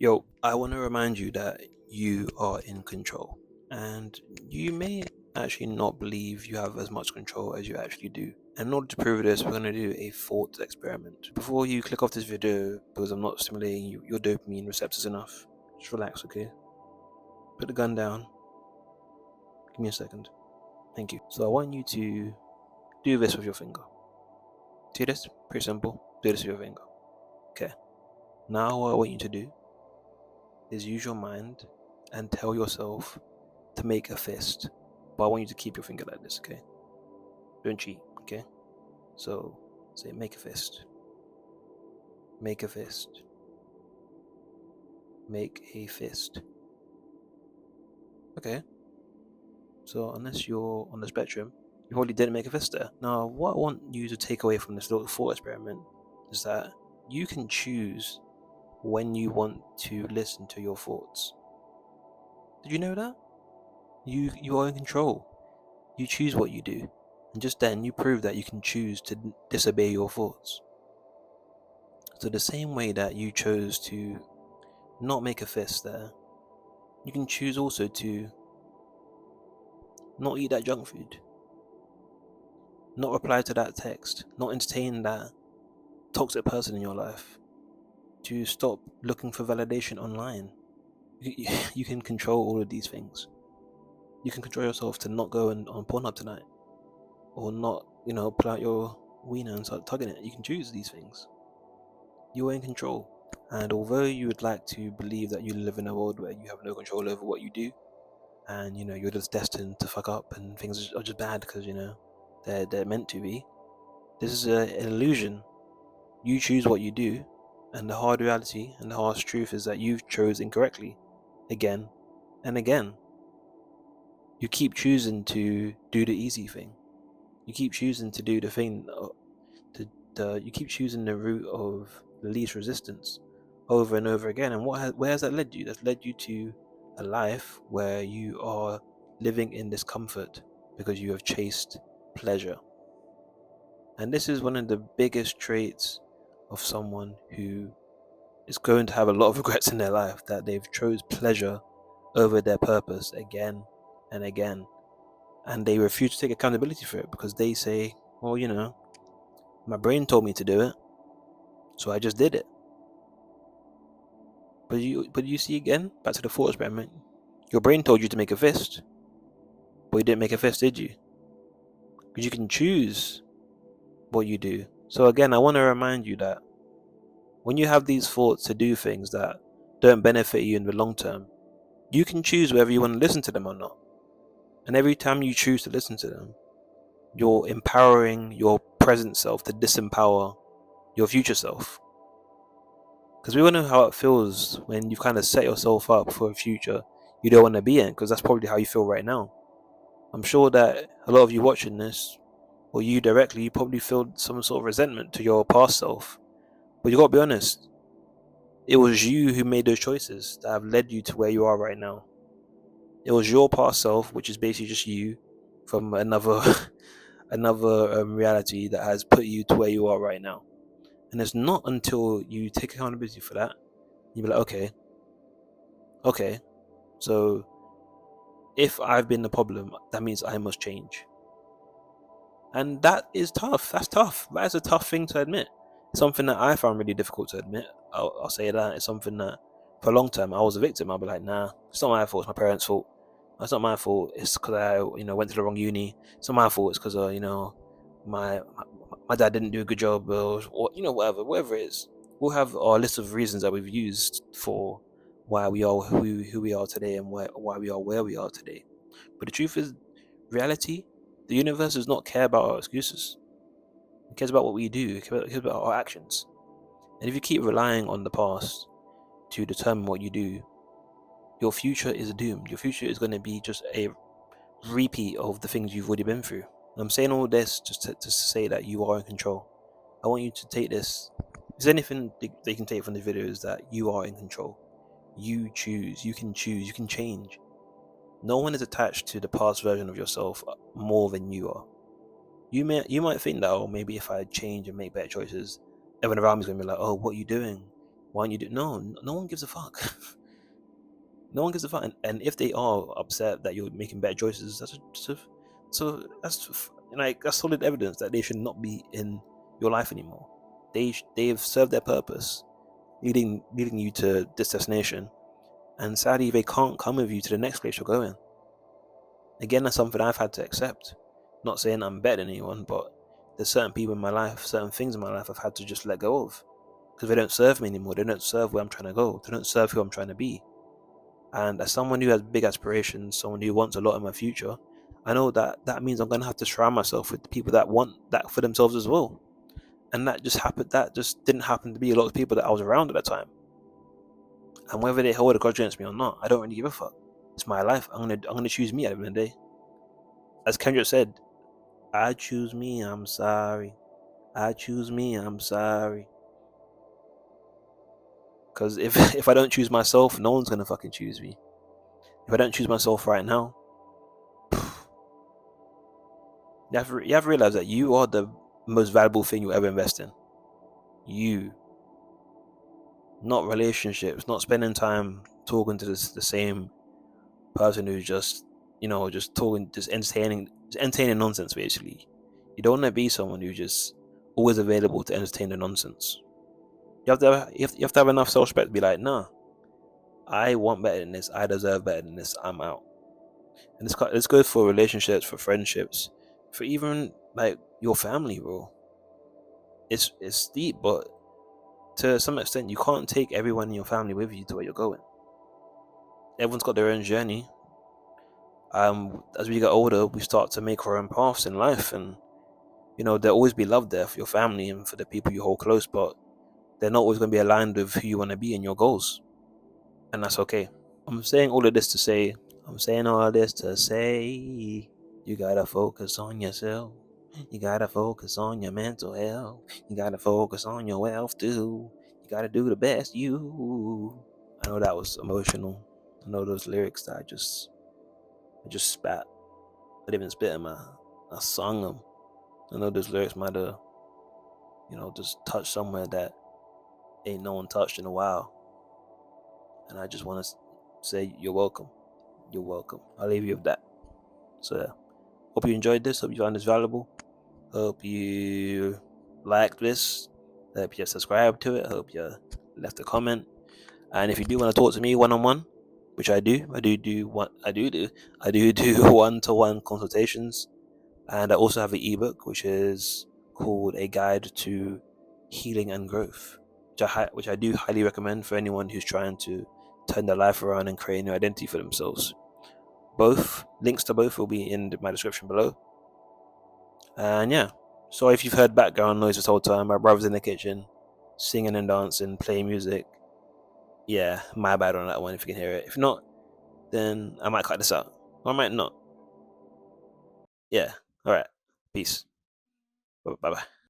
Yo, I want to remind you that you are in control. And you may actually not believe you have as much control as you actually do. And in order to prove this, we're going to do a thought experiment. Before you click off this video, because I'm not stimulating your dopamine receptors enough, just relax, okay? Put the gun down. Give me a second. Thank you. So I want you to do this with your finger. See this? Pretty simple. Do this with your finger. Okay. Now what I want you to do is use your mind and tell yourself to make a fist. But I want you to keep your finger like this, okay? Don't cheat, okay? So say make a fist. Make a fist. Make a fist. Okay. So unless you're on the spectrum, you probably didn't make a fist there. Now what I want you to take away from this little thought experiment is that you can choose when you want to listen to your thoughts. Did you know that? You are in control. You choose what you do. And just then you prove that you can choose to disobey your thoughts. So the same way that you chose to not make a fist there, you can choose also to not eat that junk food, not reply to that text, not entertain that toxic person in your life, to stop looking for validation online. You can control all of these things. You can control yourself to not go on Pornhub tonight, or not, pull out your wiener and start tugging it. You can choose these things. You are in control. And although you would like to believe that you live in a world where you have no control over what you do, and you're just destined to fuck up and things are just bad because they're meant to be, this is an illusion. You choose what you do, and the hard reality and the harsh truth is that you've chose incorrectly again and again. You keep choosing to do the easy thing. You keep choosing to do the thing you keep choosing the route of least resistance over and over again. And where has that led you? That's led you to a life where you are living in discomfort because you have chased pleasure. And this is one of the biggest traits of someone who is going to have a lot of regrets in their life, that they've chose pleasure over their purpose again and again. And they refuse to take accountability for it because they say, well, my brain told me to do it, so I just did it. But you see, again, back to the thought experiment, your brain told you to make a fist, but you didn't make a fist, did you? Because you can choose what you do. So again, I want to remind you that when you have these thoughts to do things that don't benefit you in the long term, you can choose whether you want to listen to them or not. And every time you choose to listen to them, you're empowering your present self to disempower your future self. Because we all know how it feels when you've kind of set yourself up for a future you don't want to be in, because that's probably how you feel right now. I'm sure that a lot of you watching this, or you directly, you probably feel some sort of resentment to your past self. But you gotta be honest, it was you who made those choices that have led you to where you are right now. It was your past self, which is basically just you from another another reality, that has put you to where you are right now. And it's not until you take accountability for that, you be like, okay, so if I've been the problem, that means I must change. And that is tough. That's tough. That is a tough thing to admit. It's something that I found really difficult to admit. I'll say that. It's something that for a long time I was a victim. I'll be like, nah, it's not my fault. It's my parents' fault. It's not my fault. It's because I, went to the wrong uni. It's not my fault. It's because, my, my my dad didn't do a good job, or whatever it is. We'll have our list of reasons that we've used for why we are who we are today, and why we are where we are today. But the truth is, reality, the universe does not care about our excuses. It cares about what we do. It cares about our actions. And if you keep relying on the past to determine what you do, your future is doomed. Your future is going to be just a repeat of the things you've already been through. And I'm saying all this just to say that you are in control. I want you to take this. If there's anything they can take from the video, is that you are in control. You choose. You can choose. You can change. No one is attached to the past version of yourself more than you are. You might think that, oh, maybe if I change and make better choices, everyone around me is going to be like, oh, what are you doing? Why don't you do? No one gives a fuck. No one gives a fuck. And if they are upset that you're making better choices, that's solid evidence that they should not be in your life anymore. They've served their purpose, leading you to this destination, and sadly they can't come with you to the next place you're going. Again, that's something I've had to accept. Not saying I'm better than anyone, but there's certain people in my life, certain things in my life I've had to just let go of because they don't serve me anymore. They don't serve where I'm trying to go. They don't serve who I'm trying to be. And as someone who has big aspirations, someone who wants a lot in my future, I know that means I'm gonna have to surround myself with people that want that for themselves as well. And that just happened. That just didn't happen to be a lot of people that I was around at that time. And whether they hold a grudge against me or not, I don't really give a fuck. It's my life. I'm gonna choose me at the end of the day. As Kendrick said, I choose me. I'm sorry. I choose me. I'm sorry. Because if if I don't choose myself, no one's gonna fucking choose me. If I don't choose myself right now, you have to realize that you are the most valuable thing you'll ever invest in. You, not relationships, not spending time talking to the same person who's just, just talking, just entertaining nonsense. Basically, you don't want to be someone who's just always available to entertain the nonsense. You have to have enough self-respect to be like, nah, I want better than this. I deserve better than this. I'm out. And this goes for relationships, for friendships, for even like your family, bro. It's deep, but to some extent, you can't take everyone in your family with you to where you're going. Everyone's got their own journey. As we get older, we start to make our own paths in life, and there'll always be love there for your family and for the people you hold close, but they're not always going to be aligned with who you want to be and your goals, and that's okay. I'm saying all of this to say, I'm saying all this to say, you gotta focus on yourself. You gotta focus on your mental health. You gotta focus on your wealth too. You gotta do the best you. I know that was emotional. I know those lyrics that I just spat. I didn't even spit them. I sung them. I know those lyrics might have, just touched somewhere that ain't no one touched in a while. And I just want to say you're welcome. You're welcome. I'll leave you with that. So yeah. Hope you enjoyed this. Hope you found this valuable. Hope you liked this. Hope you subscribed to it. Hope you left a comment. And if you do want to talk to me one on one, which I do one-to-one consultations, and I also have an ebook which is called A Guide to Healing and Growth, which I do highly recommend for anyone who's trying to turn their life around and create a new identity for themselves. Both links to both will be in my description below. And yeah, so if you've heard background noise this whole time, my brother's in the kitchen singing and dancing, playing music. Yeah, my bad on that one if you can hear it. If not, then I might cut this out. Or I might not. Yeah. Alright. Peace. Bye bye.